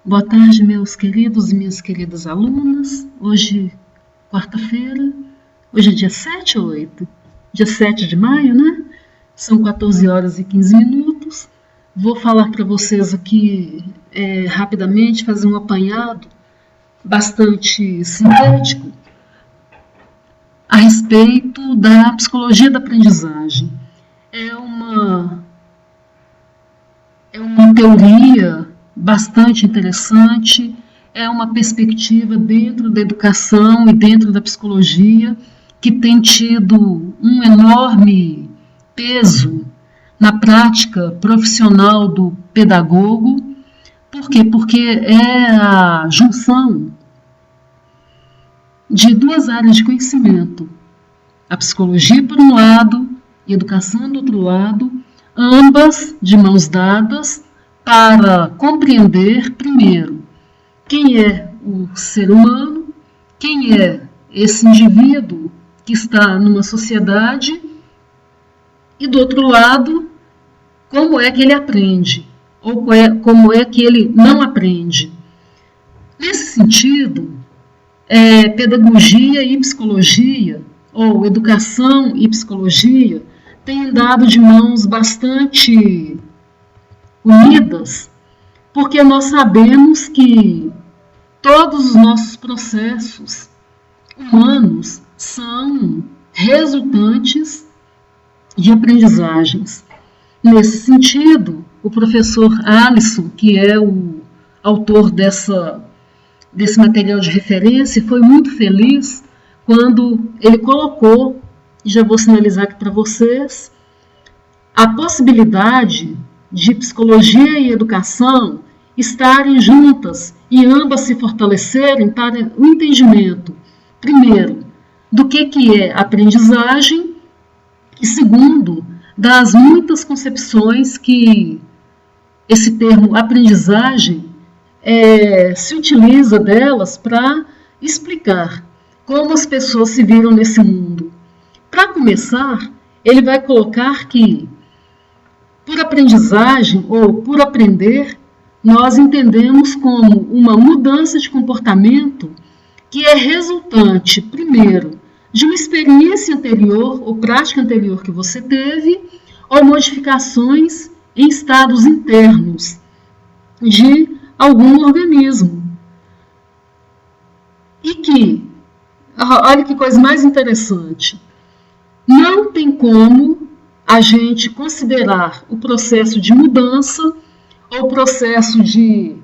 Boa tarde, meus queridos e minhas queridas alunas. Hoje, quarta-feira, hoje é dia 7 ou 8? Dia 7 de maio, né? São 14 horas e 15 minutos. Vou falar para vocês aqui rapidamente, fazer um apanhado bastante sintético a respeito da psicologia da aprendizagem. É uma teoria bastante interessante, é uma perspectiva dentro da educação e dentro da psicologia que tem tido um enorme peso na prática profissional do pedagogo. Por quê? Porque é a junção de duas áreas de conhecimento, a psicologia por um lado e a educação do outro lado, ambas de mãos dadas, para compreender, primeiro, quem é o ser humano, quem é esse indivíduo que está numa sociedade, e do outro lado, como é que ele aprende, ou como é que ele não aprende. Nesse sentido, pedagogia e psicologia, ou educação e psicologia, têm andado de mãos bastante unidas, porque nós sabemos que todos os nossos processos humanos são resultantes de aprendizagens. Nesse sentido, o professor Alisson, que é o autor desse material de referência, foi muito feliz quando ele colocou, e já vou sinalizar aqui para vocês, a possibilidade de psicologia e educação estarem juntas e ambas se fortalecerem para o entendimento, primeiro, do que é aprendizagem e, segundo, das muitas concepções que esse termo aprendizagem se utiliza delas para explicar como as pessoas se viram nesse mundo. Para começar, ele vai colocar que por aprendizagem ou por aprender, nós entendemos como uma mudança de comportamento que é resultante, primeiro, de uma experiência anterior ou prática anterior que você teve, ou modificações em estados internos de algum organismo. E que, olha que coisa mais interessante, não tem como a gente considerar o processo de mudança ou o processo de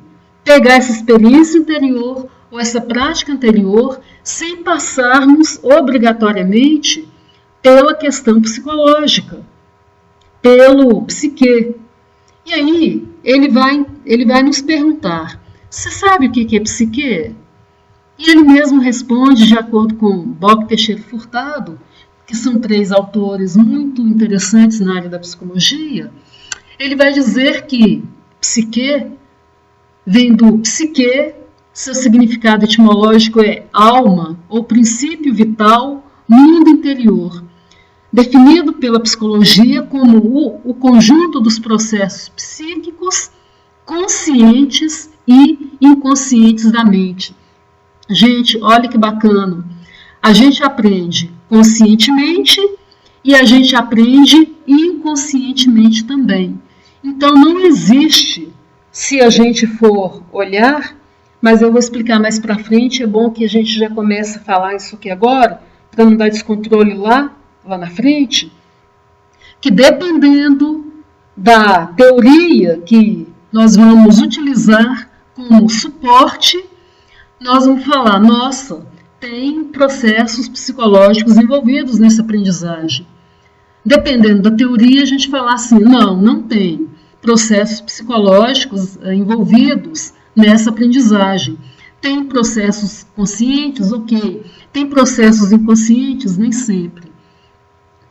pegar essa experiência anterior ou essa prática anterior sem passarmos obrigatoriamente pela questão psicológica, pelo psiquê. E aí ele vai nos perguntar, você sabe o que é psiquê? E ele mesmo responde, de acordo com Bock Teixeira Furtado, que são 3 autores muito interessantes na área da psicologia. Ele vai dizer que psiquê vem do psique, seu significado etimológico é alma ou princípio vital, mundo interior, definido pela psicologia como o conjunto dos processos psíquicos conscientes e inconscientes da mente. Gente, olha que bacana. A gente aprende conscientemente e a gente aprende inconscientemente também. Então não existe, se a gente for olhar, mas eu vou explicar mais para frente, é bom que a gente já comece a falar isso aqui agora, para não dar descontrole lá na frente, que dependendo da teoria que nós vamos utilizar como suporte, nós vamos falar, nossa, tem processos psicológicos envolvidos nessa aprendizagem. Dependendo da teoria, a gente fala assim, não tem processos psicológicos envolvidos nessa aprendizagem. Tem processos conscientes, ok. Tem processos inconscientes, nem sempre.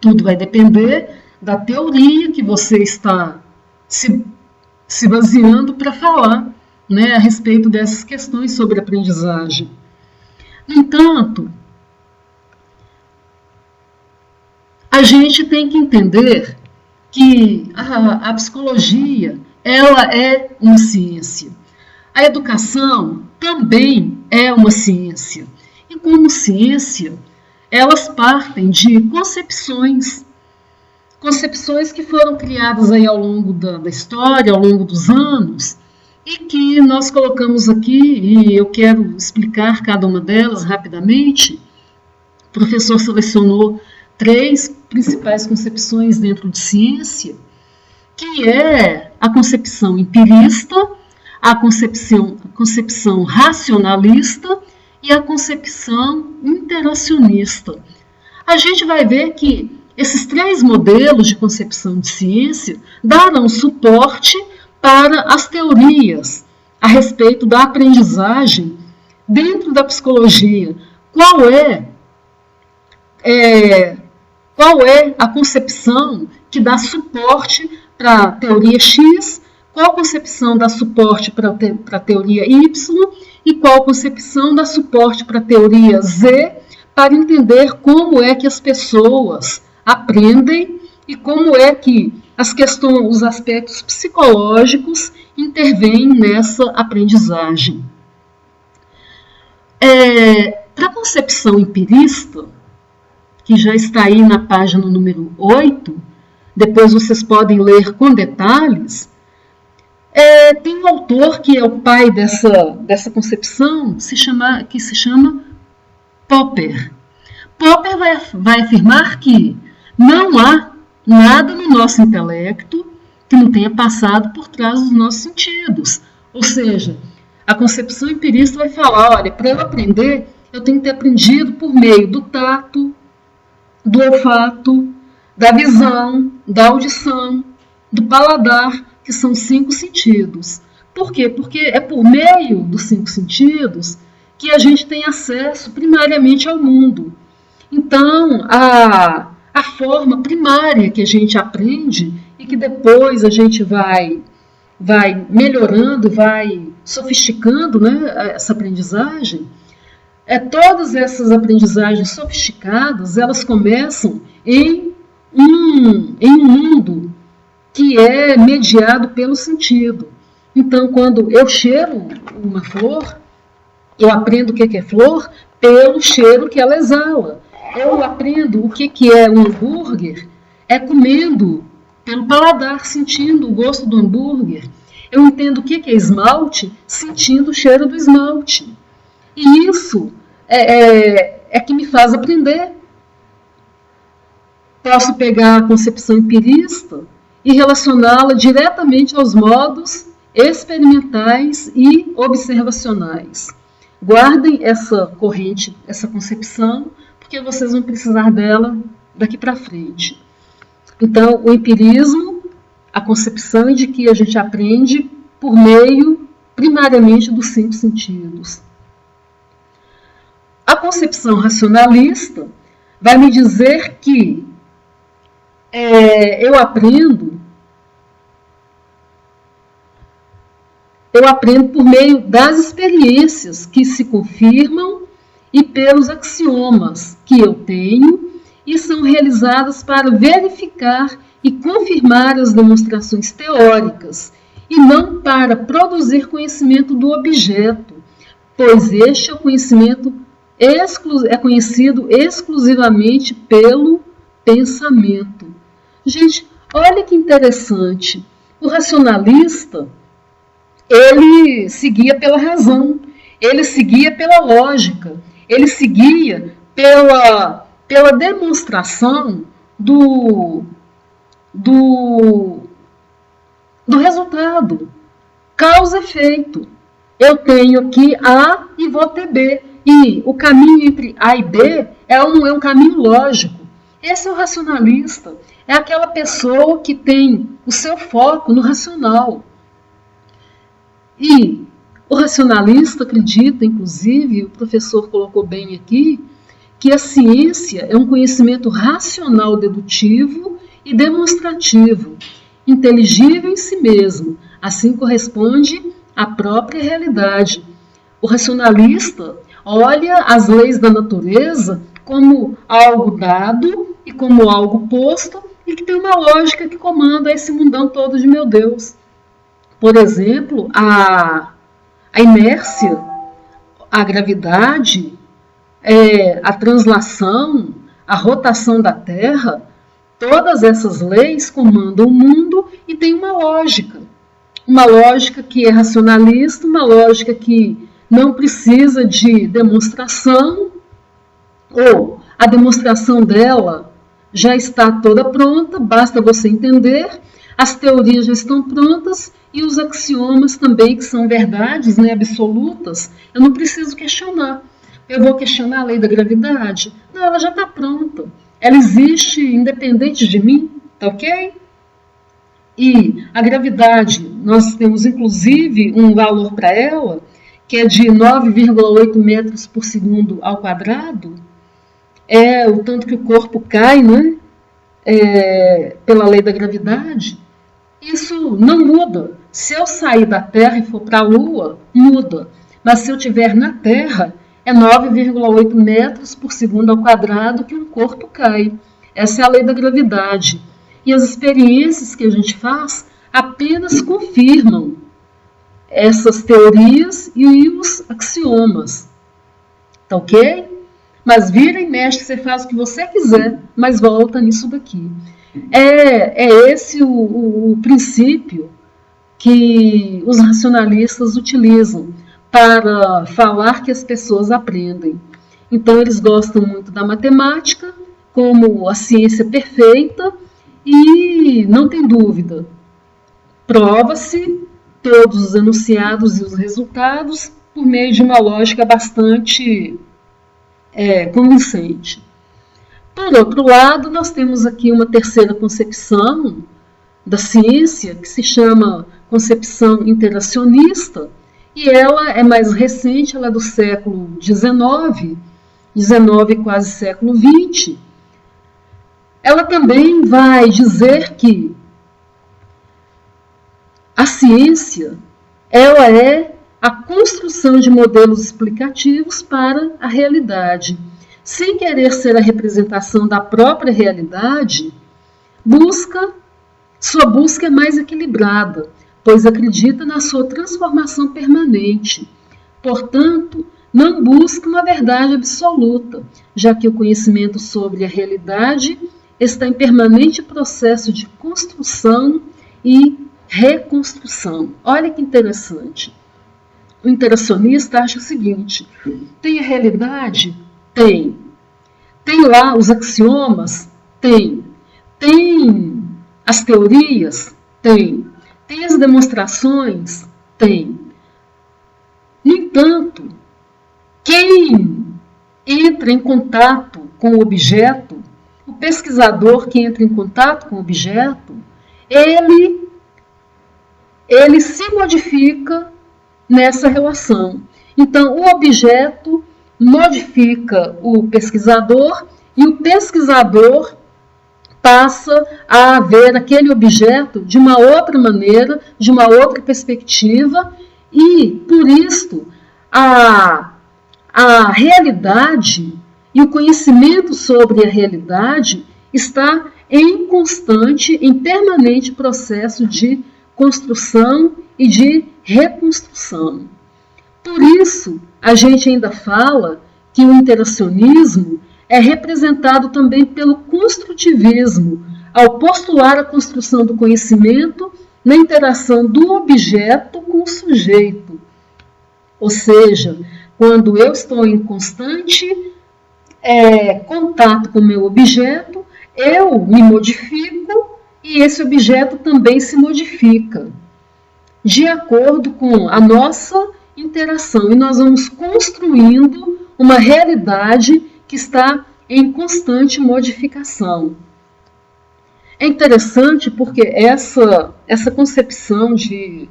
Tudo vai depender da teoria que você está se baseando para falar, a respeito dessas questões sobre aprendizagem. No entanto, a gente tem que entender que a psicologia ela é uma ciência. A educação também é uma ciência. E como ciência, elas partem de concepções que foram criadas aí ao longo da história, ao longo dos anos, e que nós colocamos aqui, e eu quero explicar cada uma delas rapidamente. O professor selecionou 3 principais concepções dentro de ciência, que é a concepção empirista, a concepção racionalista e a concepção interacionista. A gente vai ver que esses 3 modelos de concepção de ciência darão suporte para as teorias a respeito da aprendizagem dentro da psicologia. Qual é a concepção que dá suporte para a teoria X, qual concepção dá suporte para a teoria Y e qual concepção dá suporte para a teoria Z, para entender como é que as pessoas aprendem e como é que os aspectos psicológicos intervêm nessa aprendizagem. Para a concepção empirista, que já está aí na página número 8, depois vocês podem ler com detalhes, tem um autor que é o pai dessa concepção, que se chama Popper. Popper vai afirmar que não há nada no nosso intelecto que não tenha passado por trás dos nossos sentidos. Ou seja, a concepção empirista vai falar, olha, para eu aprender, eu tenho que ter aprendido por meio do tato, do olfato, da visão, da audição, do paladar, que são 5 sentidos. Por quê? Porque é por meio dos 5 sentidos que a gente tem acesso primariamente ao mundo. Então, a forma primária que a gente aprende e que depois a gente vai melhorando, vai sofisticando, né, essa aprendizagem, todas essas aprendizagens sofisticadas, elas começam em um mundo que é mediado pelo sentido. Então, quando eu cheiro uma flor, eu aprendo o que é flor pelo cheiro que ela exala. Eu aprendo o que é um hambúrguer comendo pelo paladar, sentindo o gosto do hambúrguer. Eu entendo o que é esmalte sentindo o cheiro do esmalte. E isso é que me faz aprender. Posso pegar a concepção empirista e relacioná-la diretamente aos modos experimentais e observacionais. Guardem essa corrente, essa concepção, porque vocês vão precisar dela daqui para frente. Então, o empirismo, a concepção de que a gente aprende por meio, primariamente, dos 5 sentidos. A concepção racionalista vai me dizer que eu aprendo por meio das experiências que se confirmam e pelos axiomas que eu tenho e são realizadas para verificar e confirmar as demonstrações teóricas e não para produzir conhecimento do objeto, pois este é o conhecimento é conhecido exclusivamente pelo pensamento. Gente, olha que interessante. O racionalista, ele seguia pela razão, ele seguia pela lógica, ele seguia pela demonstração do resultado. Causa e efeito. Eu tenho aqui A e vou ter B. E o caminho entre A e B é um caminho lógico. Esse é o racionalista. É aquela pessoa que tem o seu foco no racional. E o racionalista acredita, inclusive, o professor colocou bem aqui, que a ciência é um conhecimento racional dedutivo e demonstrativo, inteligível em si mesmo, assim corresponde à própria realidade. O racionalista olha as leis da natureza como algo dado e como algo posto e que tem uma lógica que comanda esse mundão todo de meu Deus. Por exemplo, a A inércia, a gravidade, a translação, a rotação da Terra, todas essas leis comandam o mundo e tem uma lógica. Uma lógica que é racionalista, uma lógica que não precisa de demonstração, ou a demonstração dela já está toda pronta, basta você entender, as teorias já estão prontas e os axiomas também, que são verdades, né, absolutas, eu não preciso questionar. Eu vou questionar a lei da gravidade? Não, ela já está pronta. Ela existe independente de mim, tá ok? E a gravidade, nós temos inclusive um valor para ela, que é de 9,8 metros por segundo ao quadrado, é o tanto que o corpo cai, né? Pela lei da gravidade. Isso não muda. Se eu sair da Terra e for para a Lua, muda. Mas se eu estiver na Terra, é 9,8 metros por segundo ao quadrado que um corpo cai. Essa é a lei da gravidade. E as experiências que a gente faz apenas confirmam essas teorias e os axiomas. Tá ok? Mas vira e mexe, você faz o que você quiser, mas volta nisso daqui. É esse o princípio que os racionalistas utilizam para falar que as pessoas aprendem. Então, eles gostam muito da matemática como a ciência perfeita e não tem dúvida. Prova-se todos os enunciados e os resultados por meio de uma lógica bastante convincente. Por outro lado, nós temos aqui uma terceira concepção da ciência, que se chama concepção interacionista, e ela é mais recente, ela é do século XIX, quase século XX. Ela também vai dizer que a ciência, ela é a construção de modelos explicativos para a realidade. Sem querer ser a representação da própria realidade, sua busca é mais equilibrada, pois acredita na sua transformação permanente. Portanto, não busca uma verdade absoluta, já que o conhecimento sobre a realidade está em permanente processo de construção e reconstrução. Olha que interessante. O interacionista acha o seguinte: tem a realidade? Tem. Tem lá os axiomas? Tem. Tem as teorias? Tem. Tem as demonstrações? Tem. No entanto, quem entra em contato com o objeto, o pesquisador que entra em contato com o objeto, ele se modifica nessa relação. Então, o objeto modifica o pesquisador e o pesquisador passa a ver aquele objeto de uma outra maneira, de uma outra perspectiva, e, por isso, a realidade e o conhecimento sobre a realidade está em constante, em permanente processo de construção e de reconstrução. Por isso, a gente ainda fala que o interacionismo é representado também pelo construtivismo, ao postular a construção do conhecimento na interação do objeto com o sujeito. Ou seja, quando eu estou em constante contato com o meu objeto, eu me modifico e esse objeto também se modifica, de acordo com a nossa interação. E nós vamos construindo uma realidade que está em constante modificação. É interessante porque essa concepção de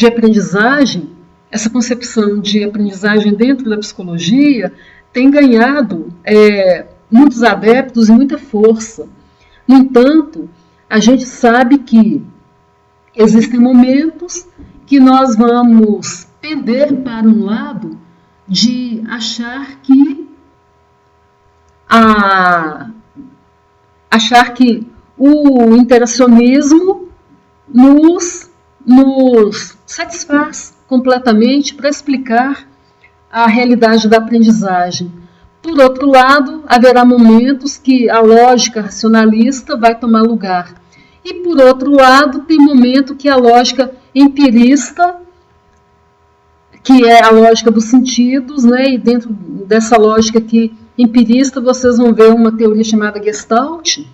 aprendizagem, essa concepção de aprendizagem dentro da psicologia tem ganhado muitos adeptos e muita força. No entanto, a gente sabe que existem momentos que nós vamos pender para um lado de achar que o interacionismo nos nos satisfaz completamente para explicar a realidade da aprendizagem. Por outro lado, haverá momentos que a lógica racionalista vai tomar lugar. E, por outro lado, tem momento que a lógica empirista, que é a lógica dos sentidos, né? E dentro dessa lógica aqui empirista, vocês vão ver uma teoria chamada Gestalt,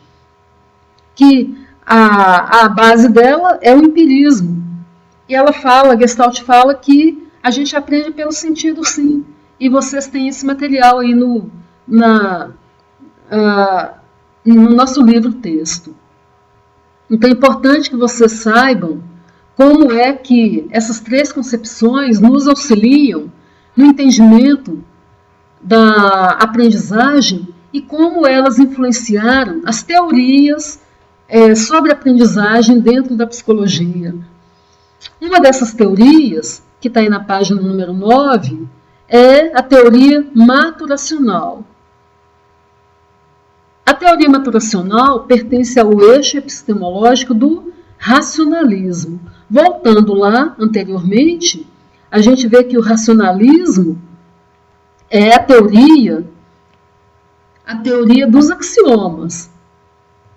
que a base dela é o empirismo. E ela fala, a Gestalt fala que a gente aprende pelo sentido, sim. E vocês têm esse material aí no nosso livro-texto. Então é importante que vocês saibam como é que essas três concepções nos auxiliam no entendimento da aprendizagem e como elas influenciaram as teorias sobre aprendizagem dentro da psicologia. Uma dessas teorias, que está aí na página número 9, é a teoria maturacional. A teoria maturacional pertence ao eixo epistemológico do racionalismo. Voltando lá anteriormente, a gente vê que o racionalismo é a teoria dos axiomas.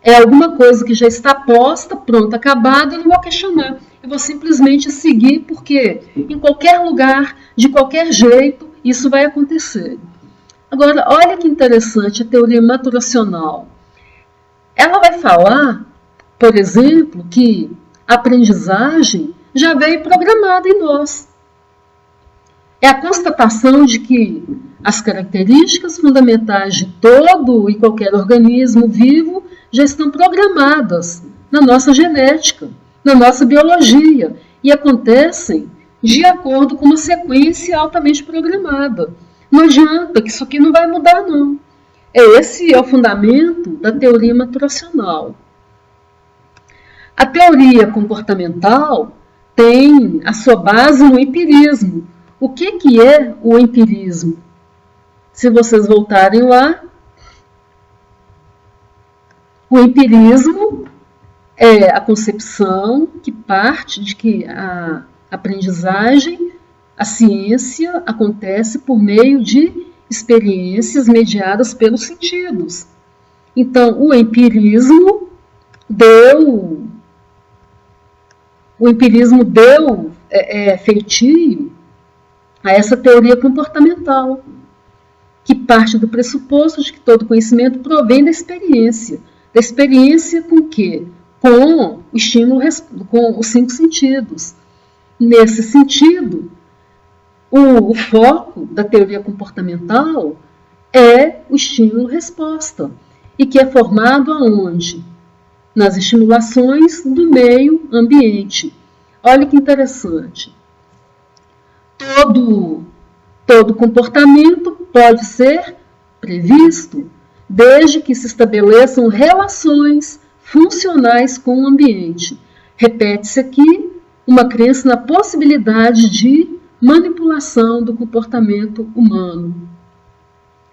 É alguma coisa que já está posta, pronta, acabada, eu não vou questionar. Eu vou simplesmente seguir, porque em qualquer lugar, de qualquer jeito, isso vai acontecer. Agora, olha que interessante a teoria maturacional. Ela vai falar, por exemplo, que a aprendizagem já veio programada em nós. É a constatação de que as características fundamentais de todo e qualquer organismo vivo já estão programadas na nossa genética, na nossa biologia, e acontecem de acordo com uma sequência altamente programada. Não adianta, que isso aqui não vai mudar, não. Esse é o fundamento da teoria maturacional. A teoria comportamental tem a sua base no empirismo. O que é o empirismo? Se vocês voltarem lá, o empirismo é a concepção que parte de que a aprendizagem, a ciência, acontece por meio de experiências mediadas pelos sentidos. Então, o empirismo deu feitio a essa teoria comportamental, que parte do pressuposto de que todo conhecimento provém da experiência. Da experiência com o quê? Com o estímulo, com os 5 sentidos. Nesse sentido, o foco da teoria comportamental é o estímulo-resposta, e que é formado aonde? Nas estimulações do meio ambiente. Olha que interessante. Todo comportamento pode ser previsto, desde que se estabeleçam relações funcionais com o ambiente. Repete-se aqui uma crença na possibilidade de manipulação do comportamento humano.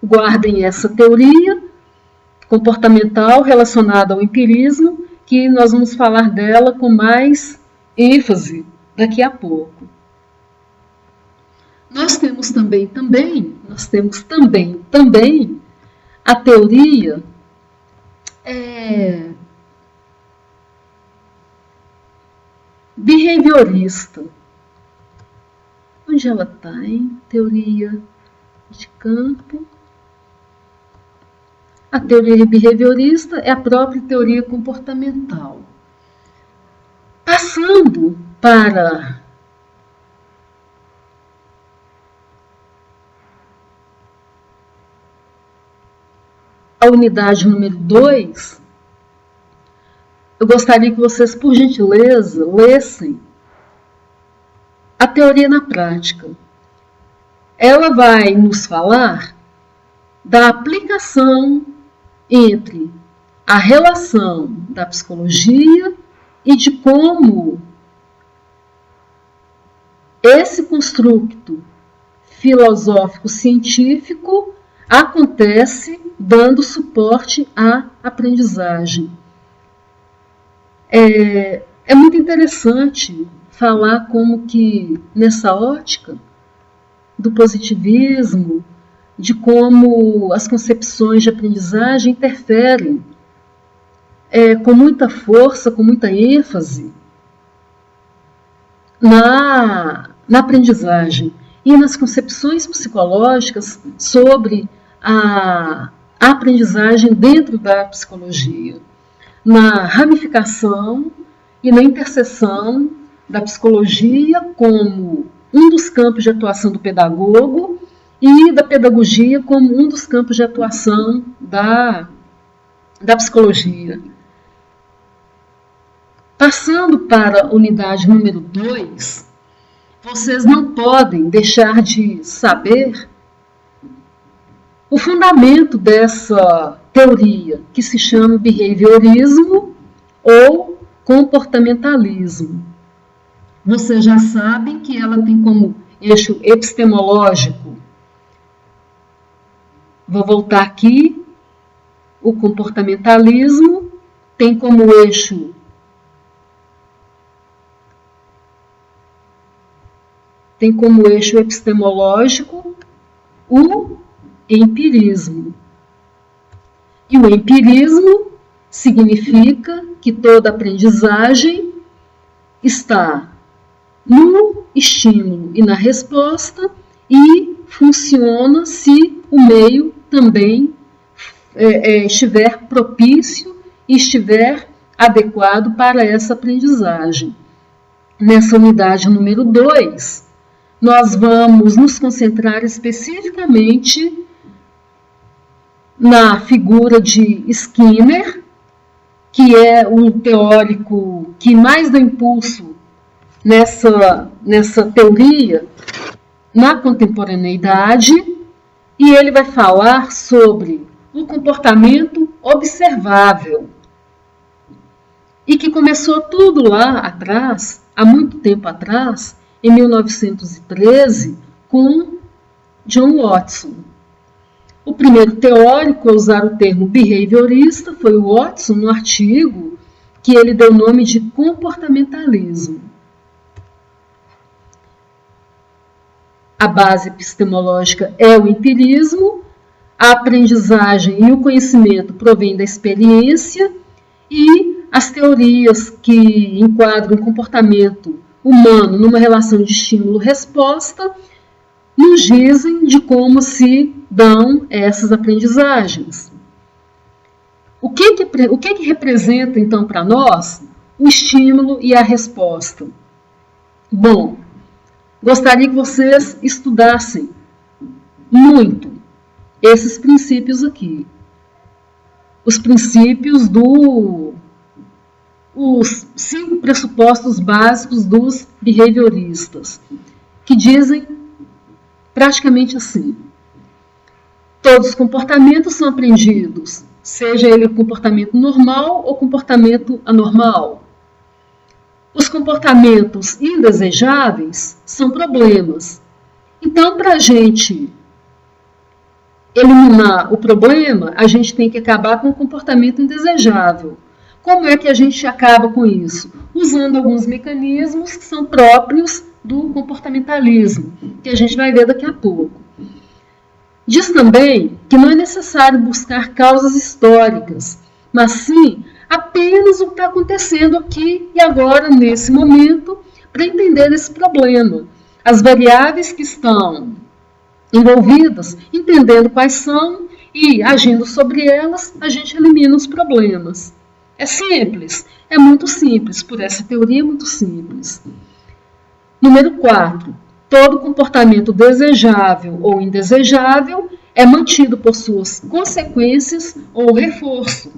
Guardem essa teoria comportamental relacionada ao empirismo, que nós vamos falar dela com mais ênfase daqui a pouco. Nós temos também a teoria behaviorista. Onde ela está, hein? Teoria de campo. A teoria behaviorista é a própria teoria comportamental. Passando para a unidade número 2, eu gostaria que vocês, por gentileza, lessem a teoria na prática. Ela vai nos falar da aplicação entre a relação da psicologia e de como esse construto filosófico-científico acontece dando suporte à aprendizagem. É muito interessante falar como que, nessa ótica do positivismo, de como as concepções de aprendizagem interferem com muita força, com muita ênfase na aprendizagem e nas concepções psicológicas sobre a aprendizagem dentro da psicologia, na ramificação e na interseção da psicologia como um dos campos de atuação do pedagogo e da pedagogia como um dos campos de atuação da psicologia. Passando para a unidade número 2, vocês não podem deixar de saber o fundamento dessa teoria, que se chama behaviorismo ou comportamentalismo. Vocês já sabem que ela tem como eixo epistemológico. Vou voltar aqui. O comportamentalismo tem como eixo epistemológico o empirismo. E o empirismo significa que toda aprendizagem está no estímulo e na resposta e funciona se o meio também estiver propício e estiver adequado para essa aprendizagem. Nessa unidade número 2, nós vamos nos concentrar especificamente na figura de Skinner, que é o teórico que mais dá impulso nessa teoria na contemporaneidade, e ele vai falar sobre o comportamento observável, e que começou tudo lá atrás, há muito tempo atrás, em 1913, com John Watson. O primeiro teórico a usar o termo behaviorista foi o Watson, no artigo que ele deu o nome de comportamentalismo. A base epistemológica é o empirismo, a aprendizagem e o conhecimento provêm da experiência, e as teorias que enquadram o comportamento humano numa relação de estímulo-resposta nos dizem de como se dão essas aprendizagens. O que representa, então, para nós o estímulo e a resposta? Bom, gostaria que vocês estudassem muito esses princípios aqui. Os princípios os 5 pressupostos básicos dos behavioristas, que dizem praticamente assim: todos os comportamentos são aprendidos, seja ele comportamento normal ou comportamento anormal. Os comportamentos indesejáveis são problemas. Então, para a gente eliminar o problema, a gente tem que acabar com o comportamento indesejável. Como é que a gente acaba com isso? Usando alguns mecanismos que são próprios do comportamentalismo, que a gente vai ver daqui a pouco. Diz também que não é necessário buscar causas históricas, mas sim apenas o que está acontecendo aqui e agora, nesse momento, para entender esse problema. As variáveis que estão envolvidas, entendendo quais são e agindo sobre elas, a gente elimina os problemas. É simples? É muito simples, por essa teoria é muito simples. Número 4. Todo comportamento desejável ou indesejável é mantido por suas consequências ou reforço.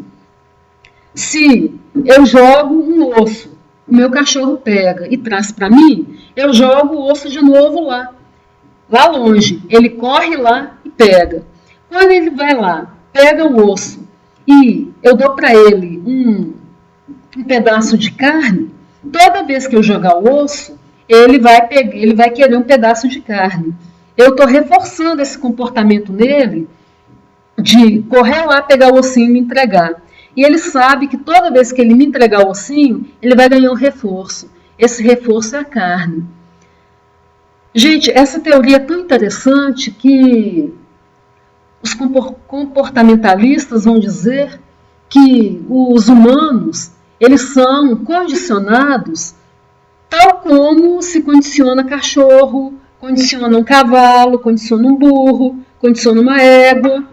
Se eu jogo um osso, o meu cachorro pega e traz para mim, eu jogo o osso de novo lá longe. Ele corre lá e pega. Quando ele vai lá, pega o osso e eu dou para ele um pedaço de carne, toda vez que eu jogar o osso, ele vai querer um pedaço de carne. Eu estou reforçando esse comportamento nele de correr lá, pegar o ossinho e me entregar. e ele sabe que toda vez que ele me entregar o ossinho, ele vai ganhar um reforço. Esse reforço é a carne. Gente, essa teoria é tão interessante que os comportamentalistas vão dizer que os humanos, eles são condicionados tal como se condiciona cachorro, condiciona um cavalo, condiciona um burro, condiciona uma égua.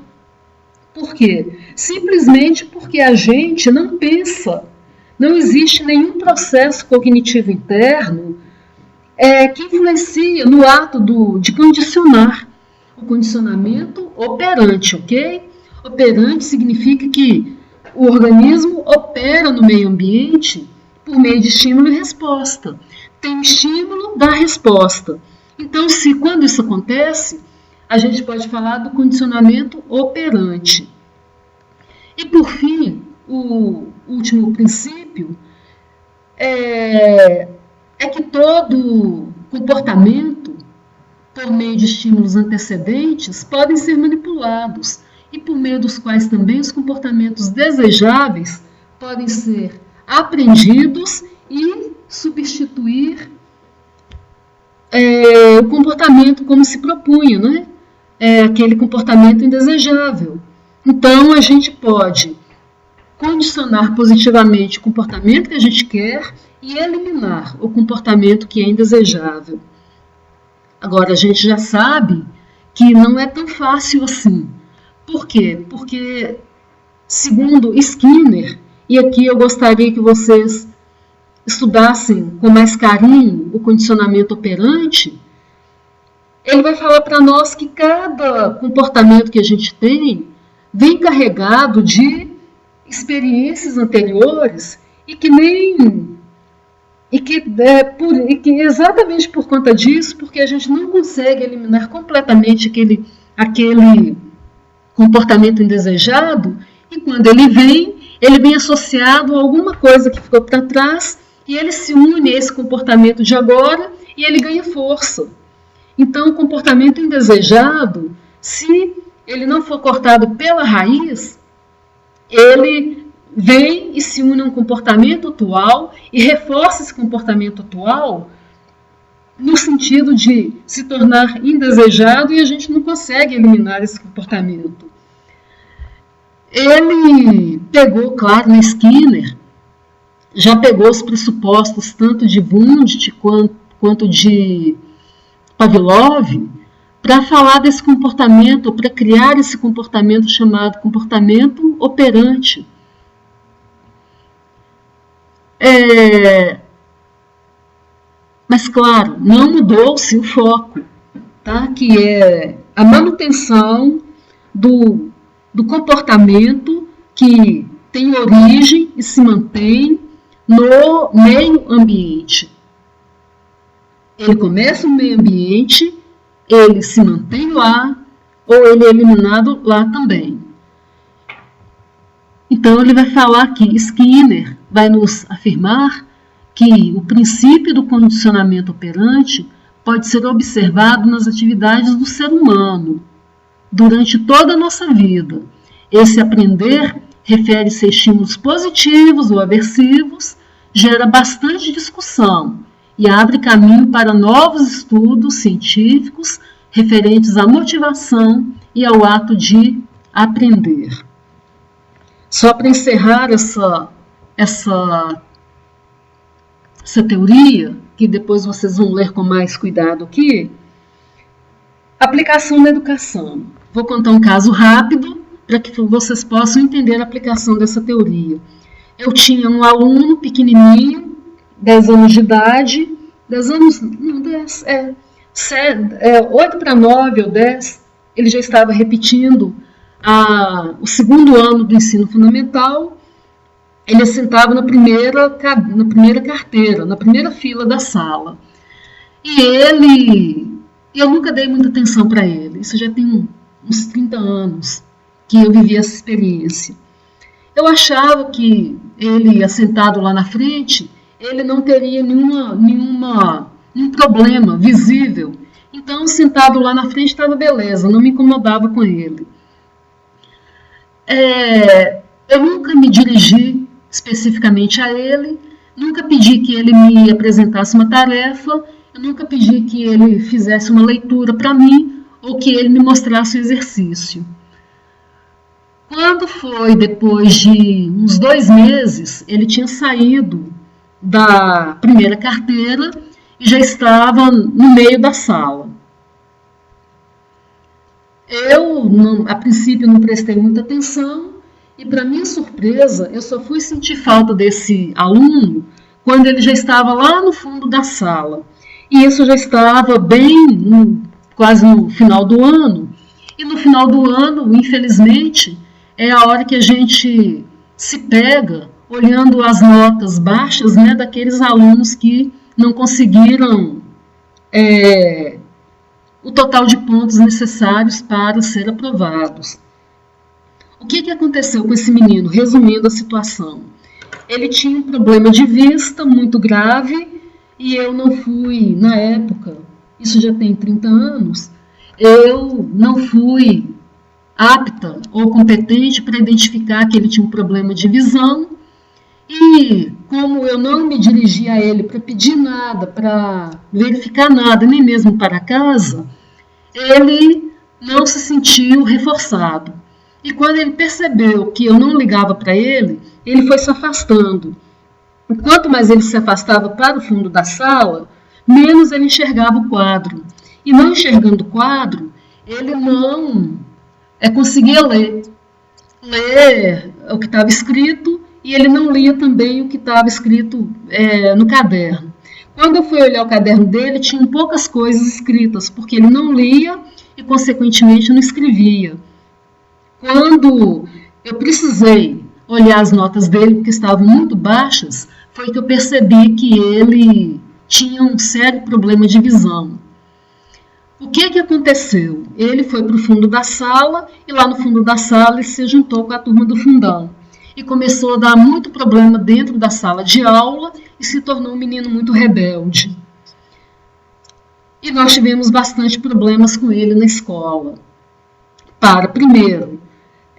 Por quê? Simplesmente porque a gente não pensa. Não existe nenhum processo cognitivo interno que influencia no ato de condicionar. O condicionamento operante, ok? Operante significa que o organismo opera no meio ambiente por meio de estímulo e resposta. Tem um estímulo, dá resposta. Então, quando isso acontece, a gente pode falar do condicionamento operante. E, por fim, o último princípio é que todo comportamento, por meio de estímulos antecedentes, podem ser manipulados e por meio dos quais também os comportamentos desejáveis podem ser aprendidos e substituir o comportamento como se propunha, né? Aquele comportamento indesejável. Então, a gente pode condicionar positivamente o comportamento que a gente quer e eliminar o comportamento que é indesejável. Agora, a gente já sabe que não é tão fácil assim. Por quê? Porque, segundo Skinner, e aqui eu gostaria que vocês estudassem com mais carinho o condicionamento operante, ele vai falar para nós que cada comportamento que a gente tem vem carregado de experiências anteriores e que exatamente por conta disso, porque a gente não consegue eliminar completamente aquele comportamento indesejado, e quando ele vem associado a alguma coisa que ficou para trás, e ele se une a esse comportamento de agora e ele ganha força. Então, o comportamento indesejado, se ele não for cortado pela raiz, ele vem e se une a um comportamento atual e reforça esse comportamento atual no sentido de se tornar indesejado, e a gente não consegue eliminar esse comportamento. Ele pegou, claro, no Skinner, já pegou os pressupostos tanto de Wundt quanto de Pavlov para falar desse comportamento, para criar esse comportamento chamado comportamento operante. Mas, claro, não mudou-se o foco, tá? Que é a manutenção do comportamento que tem origem e se mantém no meio ambiente. Ele começa no meio ambiente, ele se mantém lá, ou ele é eliminado lá também. Então, ele vai falar aqui, Skinner vai nos afirmar que o princípio do condicionamento operante pode ser observado nas atividades do ser humano durante toda a nossa vida. Esse aprender refere-se a estímulos positivos ou aversivos, gera bastante discussão e abre caminho para novos estudos científicos referentes à motivação e ao ato de aprender. Só para encerrar essa teoria, que depois vocês vão ler com mais cuidado aqui, aplicação na educação. Vou contar um caso rápido para que vocês possam entender a aplicação dessa teoria. Eu tinha um aluno pequenininho, 10 anos de idade, 8 para 9 ou 10, ele já estava repetindo o segundo ano do ensino fundamental. Ele sentava na primeira carteira, na primeira fila da sala. E eu nunca dei muita atenção para ele. Isso já tem uns 30 anos que eu vivi essa experiência. Eu achava que ele, assentado lá na frente, ele não teria nenhum problema visível. Então, sentado lá na frente estava beleza, não me incomodava com ele. Eu nunca me dirigi especificamente a ele, nunca pedi que ele me apresentasse uma tarefa, eu nunca pedi que ele fizesse uma leitura para mim ou que ele me mostrasse o exercício. Quando foi depois de uns 2 meses, ele tinha saído da primeira carteira e já estava no meio da sala. Eu, a princípio, não prestei muita atenção e, para minha surpresa, eu só fui sentir falta desse aluno quando ele já estava lá no fundo da sala. E isso já estava quase no final do ano. E no final do ano, infelizmente, é a hora que a gente se pega olhando as notas baixas, né, daqueles alunos que não conseguiram o total de pontos necessários para ser aprovados. O que aconteceu com esse menino? Resumindo a situação. Ele tinha um problema de vista muito grave e eu não fui, na época, isso já tem 30 anos, eu não fui apta ou competente para identificar que ele tinha um problema de visão. E como eu não me dirigi a ele para pedir nada, para verificar nada, nem mesmo para casa, ele não se sentiu reforçado. E quando ele percebeu que eu não ligava para ele, ele foi se afastando. E quanto mais ele se afastava para o fundo da sala, menos ele enxergava o quadro. E não enxergando o quadro, ele não conseguia ler o que estava escrito, e ele não lia também o que estava escrito no caderno. Quando eu fui olhar o caderno dele, tinha poucas coisas escritas, porque ele não lia e, consequentemente, não escrevia. Quando eu precisei olhar as notas dele, porque estavam muito baixas, foi que eu percebi que ele tinha um sério problema de visão. O que aconteceu? Ele foi para o fundo da sala, e lá no fundo da sala ele se juntou com a turma do fundão. E começou a dar muito problema dentro da sala de aula e se tornou um menino muito rebelde. E nós tivemos bastante problemas com ele na escola. Para, primeiro,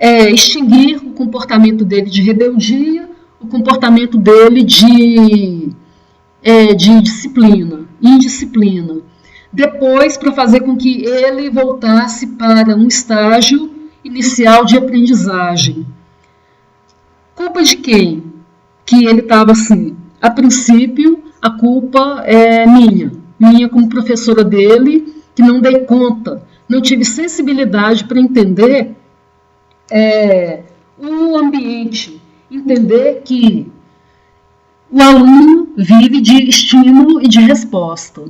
extinguir o comportamento dele de rebeldia, o comportamento dele de disciplina, indisciplina. Depois, para fazer com que ele voltasse para um estágio inicial de aprendizagem. Culpa de quem? Que ele estava assim. A princípio, a culpa é minha como professora dele, que não dei conta, não tive sensibilidade para entender o ambiente, entender que o aluno vive de estímulo e de resposta,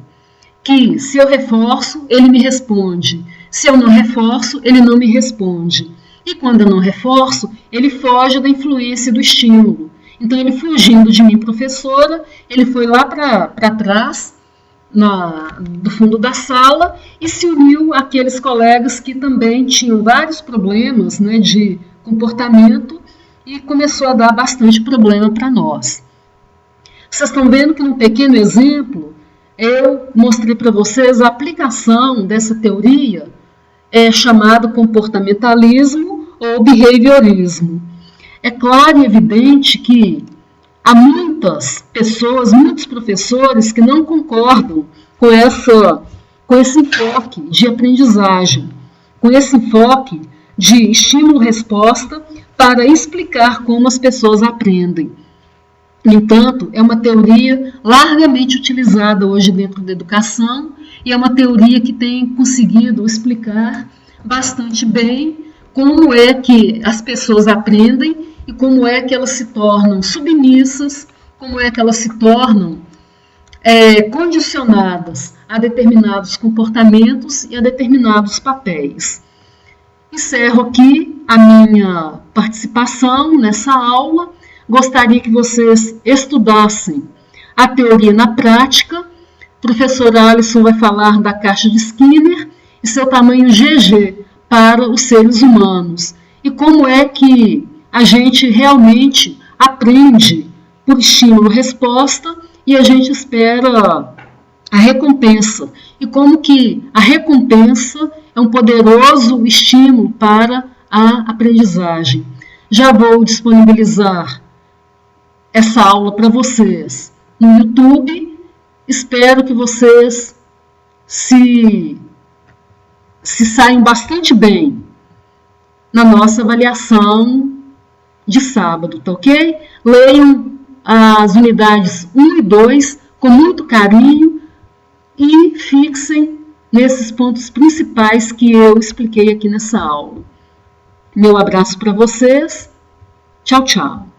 que se eu reforço, ele me responde, se eu não reforço, ele não me responde. E quando eu não reforço, ele foge da influência do estímulo. Então, ele fugindo de mim, professora, ele foi lá para trás, do fundo da sala, e se uniu àqueles colegas que também tinham vários problemas, né, de comportamento, e começou a dar bastante problema para nós. Vocês estão vendo que num pequeno exemplo, eu mostrei para vocês a aplicação dessa teoria chamada comportamentalismo ou behaviorismo. É claro e evidente que há muitas pessoas, muitos professores que não concordam com esse enfoque de aprendizagem, com esse enfoque de estímulo-resposta para explicar como as pessoas aprendem. No entanto, é uma teoria largamente utilizada hoje dentro da educação e é uma teoria que tem conseguido explicar bastante bem como é que as pessoas aprendem e como é que elas se tornam submissas, como é que elas se tornam condicionadas a determinados comportamentos e a determinados papéis. Encerro aqui a minha participação nessa aula. Gostaria que vocês estudassem a teoria na prática. O professor Alisson vai falar da caixa de Skinner e seu tamanho GG para os seres humanos. E como é que a gente realmente aprende por estímulo-resposta e a gente espera a recompensa. E como que a recompensa é um poderoso estímulo para a aprendizagem. Já vou disponibilizar essa aula para vocês no YouTube. Espero que vocês se saiam bastante bem na nossa avaliação de sábado, tá ok? Leiam as unidades 1 e 2 com muito carinho e fixem nesses pontos principais que eu expliquei aqui nessa aula. Meu abraço para vocês. Tchau, tchau.